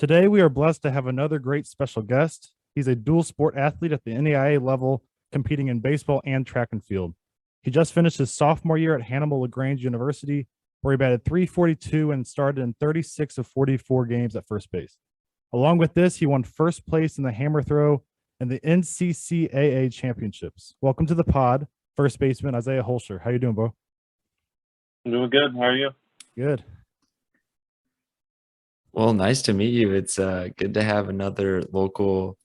Today, we are blessed to have another great special guest. He's a dual sport athlete at the NAIA level, competing in baseball and track and field. He just finished his sophomore year at Hannibal Lagrange University, where he batted .342 and started in 36 of 44 games at first base. Along with this, he won first place in the hammer throw and the NCCAA championships. Welcome to the pod, first baseman Isaiah Hoelscher. How you doing, bro? I'm doing good. How are you? Good. Well, nice to meet you. It's good to have another local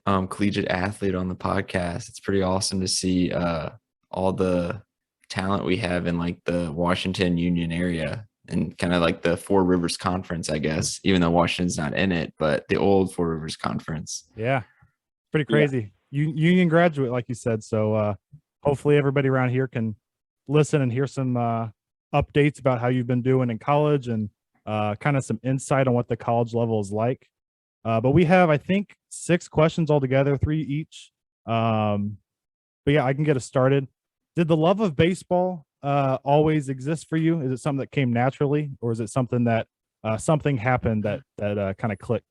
collegiate athlete on the podcast. It's pretty awesome to see all the talent we have in like the Washington Union area and kind of like the Four Rivers Conference, I guess, even though Washington's not in it, but the old Four Rivers Conference. Yeah, pretty crazy. Yeah. Union graduate, like you said. So hopefully everybody around here can listen and hear some updates about how you've been doing in college and kind of some insight on what the college level is like. But we have, I think, 6 questions altogether, 3 each. But yeah, I can get us started. Did the love of baseball always exist for you? Is it something that came naturally, or is it something that something happened that kind of clicked?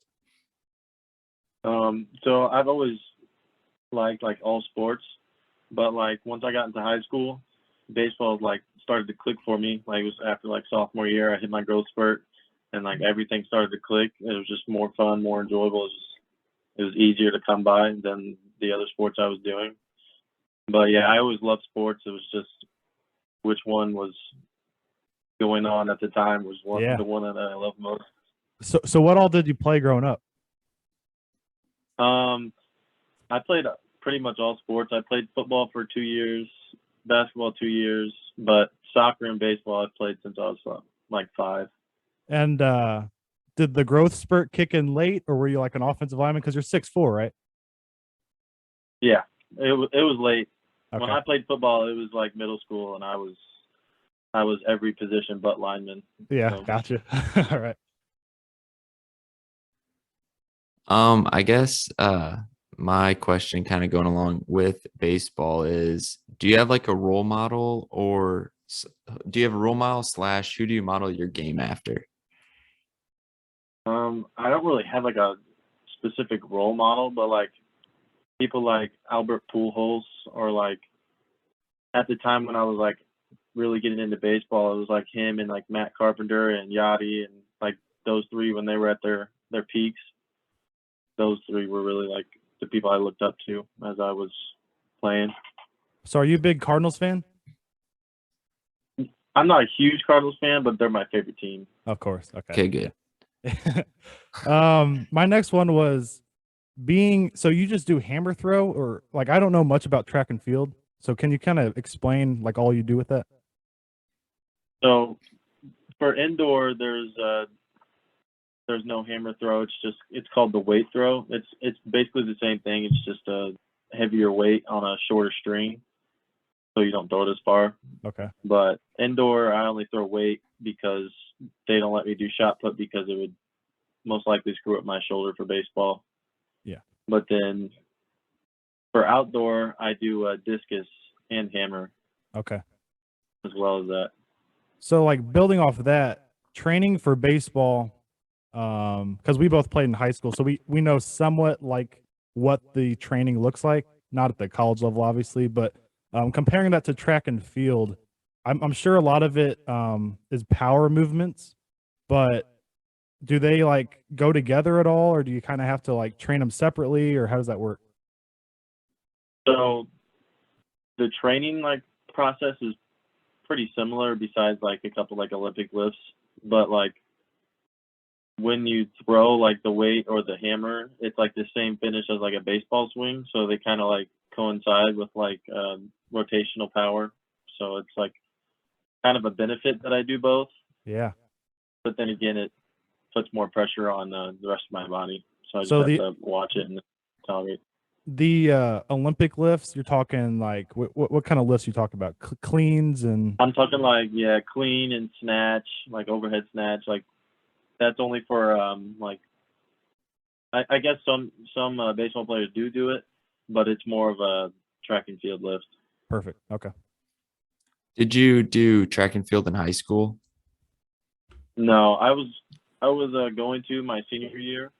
So I've always liked like all sports, but like once I got into high school, baseball like started to click for me. Like it was after like sophomore year, I hit my growth spurt, and like everything started to click. It was just more fun, more enjoyable. It was easier to come by than the other sports I was doing. But yeah, I always loved sports. It was just which one was going on at the time was the one that I loved most. So what all did you play growing up? I played pretty much all sports. I played football for 2 years, basketball 2 years, but soccer and baseball I've played since I was like 5. And did the growth spurt kick in late, or were you like an offensive lineman? Because you're 6'4", right? Yeah, it was late. Okay. When I played football, it was like middle school, and I was every position but lineman. Yeah, so. Gotcha. All right. I guess my question kind of going along with baseball is, do you have like a role model, or do you have a role model / who do you model your game after? I don't really have like a specific role model, but like people like Albert Pujols, or like at the time when I was like really getting into baseball, it was like him and like Matt Carpenter and Yachty, and like those 3 when they were at their peaks. Those 3 were really like the people I looked up to as I was playing. So are you a big Cardinals fan? I'm not a huge Cardinals fan, but they're my favorite team. Of course. Okay, good. My next one was so you just do hammer throw, or like, I don't know much about track and field. So can you kind of explain like all you do with that? So for indoor, there's no hammer throw. It's called the weight throw. It's basically the same thing. It's just a heavier weight on a shorter string, so you don't throw it as far. Okay. But indoor, I only throw weight because they don't let me do shot put, because it would most likely screw up my shoulder for baseball. Yeah. But then for outdoor, I do discus and hammer. Okay. As well as that. So like building off of that, training for baseball, because we both played in high school, so we know somewhat like what the training looks like, not at the college level, obviously, but comparing that to track and field, I'm sure a lot of it is power movements, but do they like go together at all, or do you kind of have to like train them separately, or how does that work? So the training like process is pretty similar, besides like a couple like Olympic lifts, but like when you throw like the weight or the hammer, it's like the same finish as like a baseball swing, so they kind of like coincide with like rotational power. So it's like kind of a benefit that I do both. Yeah. But then again, it puts more pressure on the rest of my body, so I just have to watch it and tolerate. The Olympic lifts, you're talking like what kind of lifts you talking about? Cleans and I'm talking like clean and snatch, like overhead snatch, like that's only for like I guess some baseball players do it, but it's more of a track and field lift. Perfect. Okay. Did you do track and field in high school? No, I I was going to my senior year,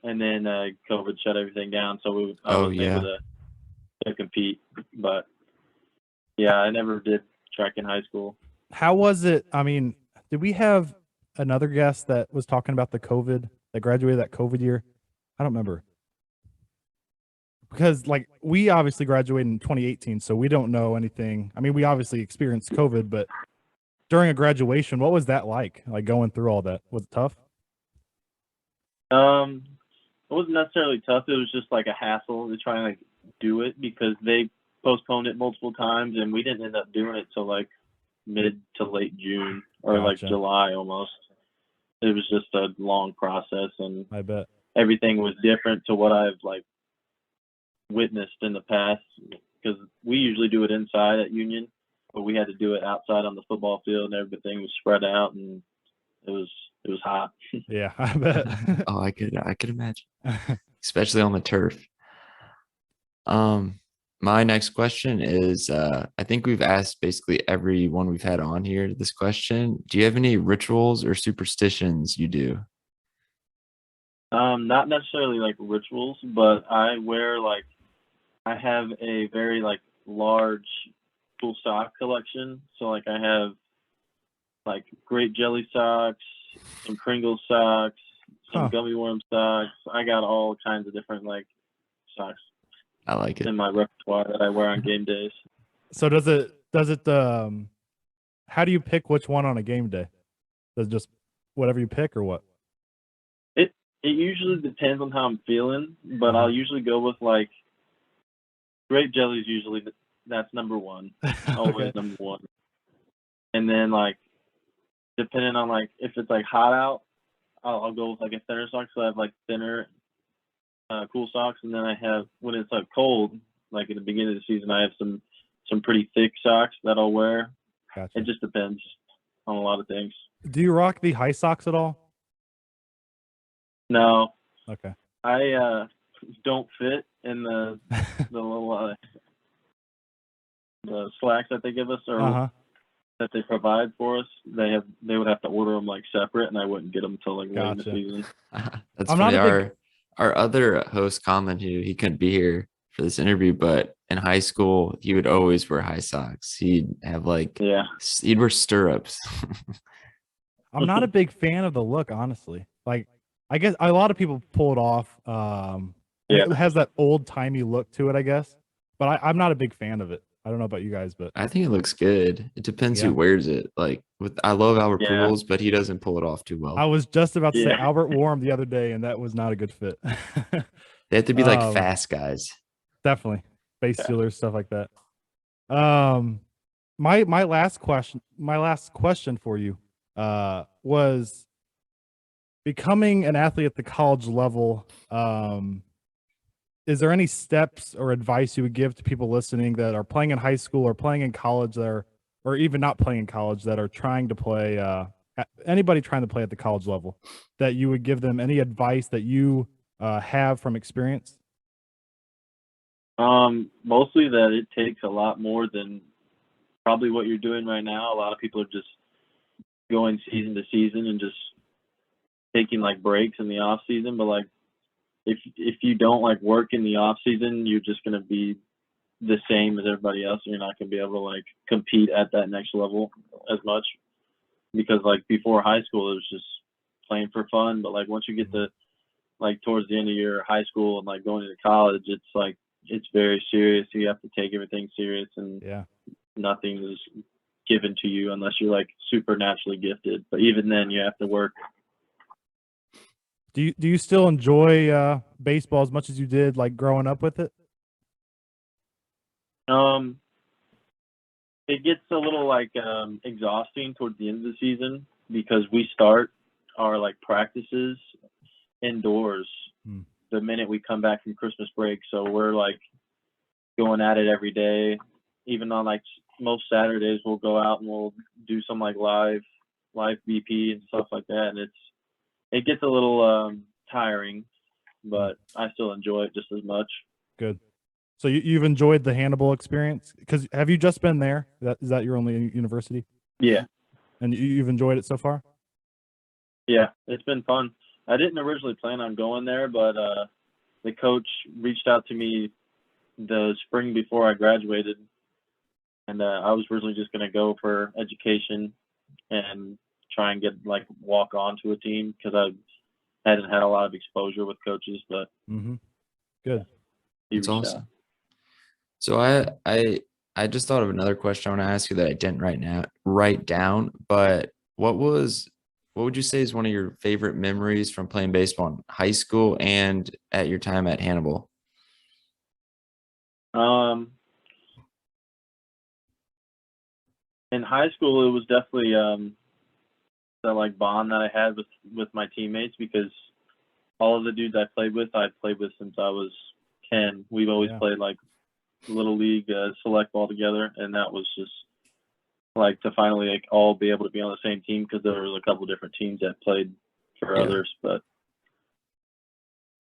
and then COVID shut everything down, so I wasn't able to compete. But yeah, I never did track in high school. How was it? I mean, did we have another guest that was talking about the COVID that graduated that COVID year? I don't remember. Because like we obviously graduated in 2018, so we don't know anything. I mean, we obviously experienced COVID, but during a graduation, what was that like? Like going through all that? Was it tough? It wasn't necessarily tough. It was just like a hassle to try and like do it because they postponed it multiple times, and we didn't end up doing it till like mid to late June or like July almost. It was just a long process, and I bet everything was different to what I've like witnessed in the past, because we usually do it inside at Union, but we had to do it outside on the football field, and everything was spread out, and it was hot. Yeah, I bet. Oh, I could imagine, especially on the turf. My next question is, I think we've asked basically everyone we've had on here this question. Do you have any rituals or superstitions you do? Not necessarily like rituals, but I have a very like large cool sock collection. So like I have like grape jelly socks, some Pringles socks, some gummy worm socks. I got all kinds of different like socks. I like it in my repertoire that I wear on game days. So does it how do you pick which one on a game day? Does it just whatever you pick or what? It usually depends on how I'm feeling, but I'll usually go with like grape jellies. Usually that's number one, always number one. And then like depending on like if it's like hot out, I'll go with like a thinner sock. So I have like thinner cool socks, and then I have when it's like cold, like in the beginning of the season, I have some pretty thick socks that I'll wear. Gotcha. It just depends on a lot of things. Do you rock the high socks at all? No. Okay. I don't fit in the little the slacks that they give us or that they provide for us. They would have to order them like separate, and I wouldn't get them until like late in the season. That's funny. Our other host commented he couldn't be here for this interview, but in high school he would always wear high socks. He'd have he'd wear stirrups. I'm not a big fan of the look, honestly. Like I guess a lot of people pull it off. It has that old timey look to it, I guess. But I'm not a big fan of it. I don't know about you guys, but I think it looks good. It depends who wears it. Like I love Albert Pujols, but he doesn't pull it off too well. I was just about to say Albert wore him the other day, and that was not a good fit. They have to be like fast guys. Definitely. Base stealers, stuff like that. My last question for you was becoming an athlete at the college level. Is there any steps or advice you would give to people listening that are playing in high school or playing in college or even not playing in college that are trying to play, anybody trying to play at the college level, that you would give them any advice that you have from experience? Mostly that it takes a lot more than probably what you're doing right now. A lot of people are just going season to season and just taking like breaks in the off season, but like if you don't like work in the off season, you're just going to be the same as everybody else. You're not going to be able to like compete at that next level as much, because like before high school it was just playing for fun, but like once you get to like towards the end of your high school and like going into college, it's like it's very serious. You have to take everything serious, and nothing is given to you unless you're like supernaturally gifted, but even then you have to work. Do you still enjoy baseball as much as you did like growing up with it? It gets a little like exhausting towards the end of the season, because we start our like practices indoors the minute we come back from Christmas break. So we're like going at it every day. Even on like most Saturdays, we'll go out and we'll do some like live BP and stuff like that. And it gets a little tiring, but I still enjoy it just as much. Good. So you've enjoyed the Hannibal experience? Because have you just been there? Is that your only university? Yeah. And you've enjoyed it so far? Yeah, it's been fun. I didn't originally plan on going there, but the coach reached out to me the spring before I graduated, and I was originally just going to go for education and try and get like walk on to a team because I hadn't had a lot of exposure with coaches, but Mm-hmm. Good. he It's reached awesome. out. So I just thought of another question I want to ask you that I didn't write down, but what would you say is one of your favorite memories from playing baseball in high school and at your time at Hannibal? In high school, it was definitely the like bond that I had with my teammates because all of the dudes I played with since I was 10. We've always Yeah. played like little league select ball together, and that was just like to finally like all be able to be on the same team because there was a couple different teams that played for Yeah. others. But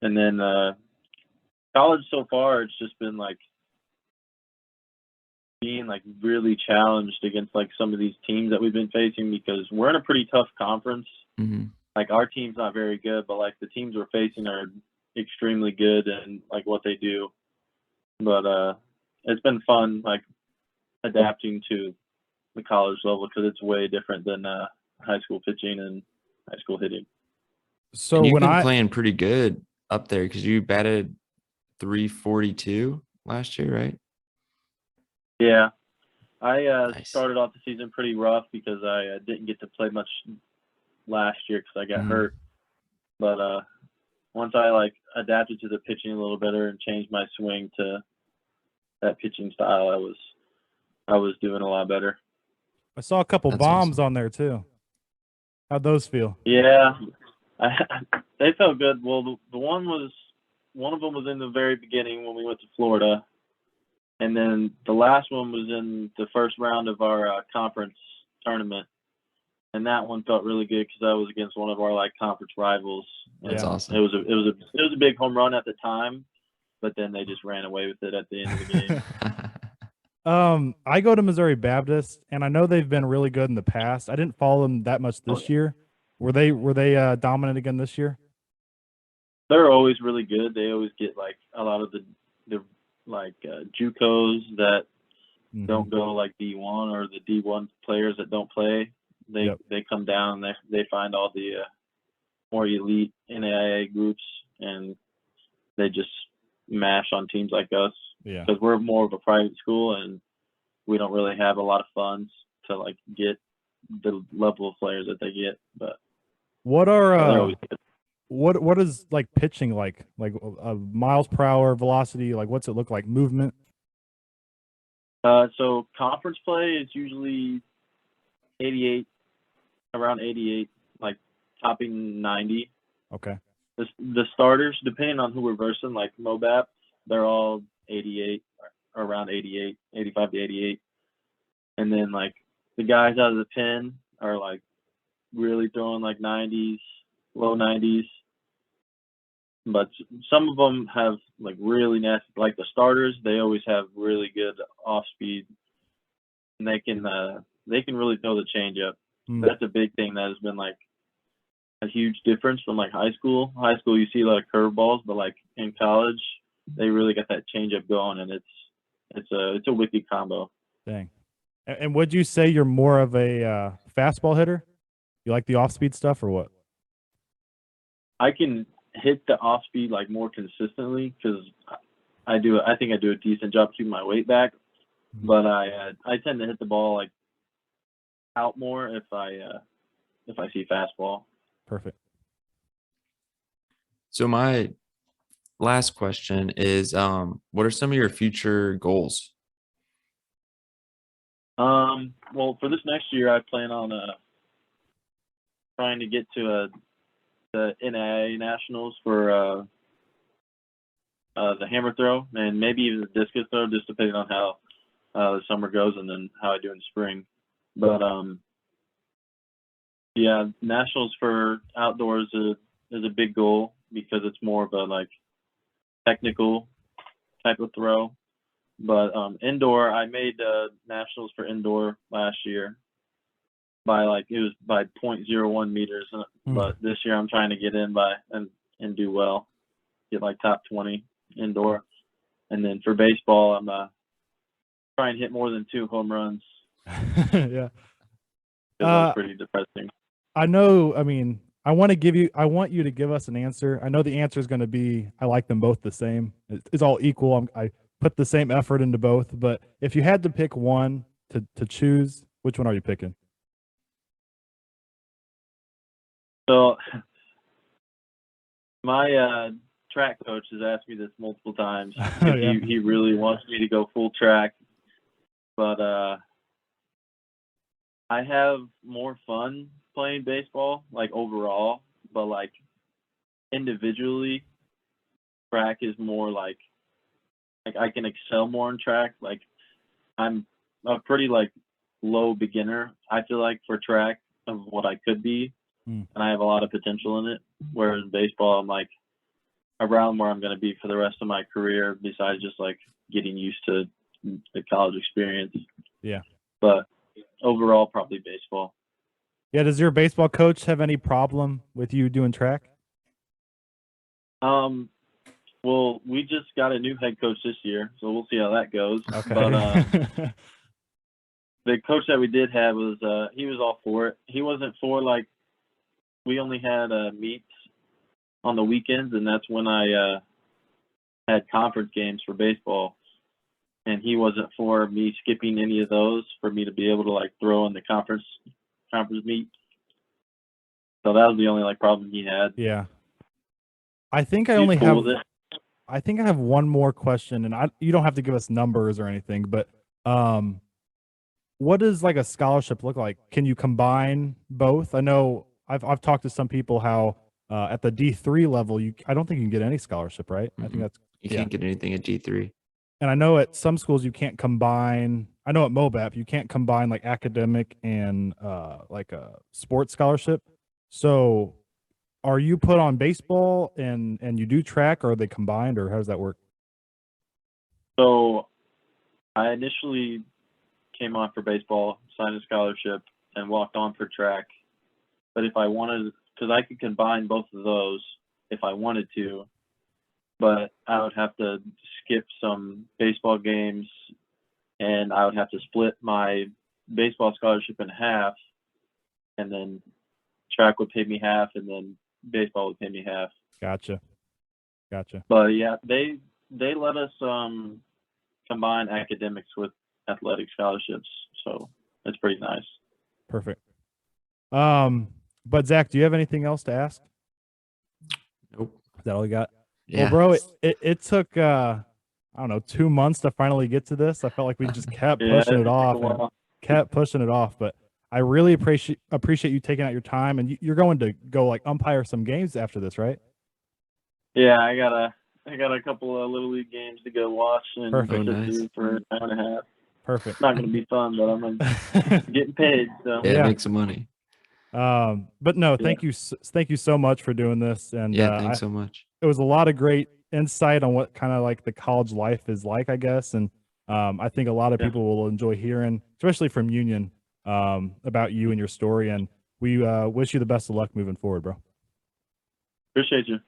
and then college so far, it's just been like being like really challenged against like some of these teams that we've been facing because we're in a pretty tough conference. Mm-hmm. Like our team's not very good, but like the teams we're facing are extremely good and like what they do. But it's been fun like adapting to the college level because it's way different than high school pitching and high school hitting. So And you've when been I playing pretty good up there because you batted 342 last year, right? Yeah, I Nice. started off the season pretty rough because I didn't get to play much last year because I got Mhm. hurt. But once I like adapted to the pitching a little better and changed my swing to that pitching style, I was doing a lot better. saw a couple That's bombs awesome. on there too. How'd those feel? Yeah, they felt good. Well, the one of them was in the very beginning when we went to Florida, and then the last one was in the first round of our conference tournament, and that one felt really good because that was against one of our like conference rivals. That's Yeah. awesome. It was a big home run at the time, but then they just ran away with it at the end of the game. I go to Missouri Baptist, and I know they've been really good in the past. I didn't follow them that much this year. Were they dominant again this year? They're always really good. They always get like a lot of the like JUCOs that Mhm. don't go like D1 or the D1 players that don't play. Yep. They come down. They find all the more elite NAIA groups and they just mash on teams like us Yeah. because we're more of a private school and we don't really have a lot of funds to like get the level of players that they get. But What they're are always good. what is like pitching like miles per hour, velocity? Like what's it look like? Movement? So conference play is usually 88, around 88, like topping 90. Okay. The starters, depending on who we're versing, like Mobap, they're all 88, around 88, 85 to 88. And then like the guys out of the pen are like really throwing like 90s, low 90s. But some of them have like really nasty, like the starters, they always have really good off speed, and they can really throw the changeup. Mm. That's a big thing that has been like a huge difference from like high school. High school, you see a lot of curveballs, but like in college, they really got that changeup going, and it's a wicked combo. Dang. And would you say you're more of a fastball hitter? You like the off speed stuff or what? I can hit the off speed like more consistently because I think I do a decent job keeping my weight back, but I tend to hit the ball like out more if I see fastball. Perfect. So my last question is, what are some of your future goals? Well, for this next year, I plan on trying to get to the NAIA nationals for the hammer throw and maybe even the discus throw, just depending on how the summer goes and then how I do in spring. But yeah, nationals for outdoors is a big goal because it's more of a like technical type of throw. But indoor, I made nationals for indoor last year, by like it was by 0.01 meters, but this year I'm trying to get in by and do well, get like top 20 indoor, and then for baseball I'm trying to hit more than 2 home runs. Yeah, That's pretty depressing. I know. I mean, I want you to give us an answer. I know the answer is going to be I like them both the same. It's all equal. I put the same effort into both, but if you had to pick one to choose, which one are you picking? So my track coach has asked me this multiple times. Yeah. He really wants me to go full track, but I have more fun playing baseball, like overall, but like individually, track is more like I can excel more in track. Like I'm a pretty like low beginner, I feel like, for track of what I could be, and I have a lot of potential in it. Whereas baseball, I'm like around where I'm going to be for the rest of my career, besides just like getting used to the college experience. Yeah. But overall, probably baseball. Yeah. Does your baseball coach have any problem with you doing track? Well, we just got a new head coach this year, so we'll see how that goes. Okay. But the coach that we did have was he was all for it. He wasn't for like we only had meets on the weekends, and that's when I had conference games for baseball. And he wasn't for me skipping any of those for me to be able to like throw in the conference meet. So that was the only like problem he had. Yeah. I think I He's only cool have. with it. I think I have one more question, and you don't have to give us numbers or anything, but what does like a scholarship look like? Can you combine both? I know I've talked to some people how at the D3 level, I don't think you can get any scholarship, right? I think that's You can't get anything at D3. And I know at some schools you can't combine. I know at MOBAP you can't combine like academic and like a sports scholarship. So are you put on baseball and you do track, or are they combined, or how does that work? So I initially came on for baseball, signed a scholarship, and walked on for track. But if I wanted, because I could combine both of those if I wanted to, but I would have to skip some baseball games, and I would have to split my baseball scholarship in half, and then track would pay me half, and then baseball would pay me half. Gotcha. But yeah, they let us combine academics with athletic scholarships, so it's pretty nice. Perfect. But Zach, do you have anything else to ask? Nope. Is that all you got? Yeah. Well, bro, it took I don't know 2 months to finally get to this. I felt like we just kept pushing it off and kept pushing it off, but I really appreciate you taking out your time, and you're going to go like umpire some games after this, right? Yeah, I got a couple of little league games to go watch and Perfect. sit Nice. through for an hour and a half. Perfect. It's not going to be fun, but I'm getting paid. So Yeah, Yeah. make some money. But no, thank you so much for doing this, and Yeah, thanks so much. it was a lot of great insight on what kind of like the college life is like, I guess, and I think a lot of people will enjoy hearing, especially from Union, about you and your story, and we wish you the best of luck moving forward, bro. appreciate you.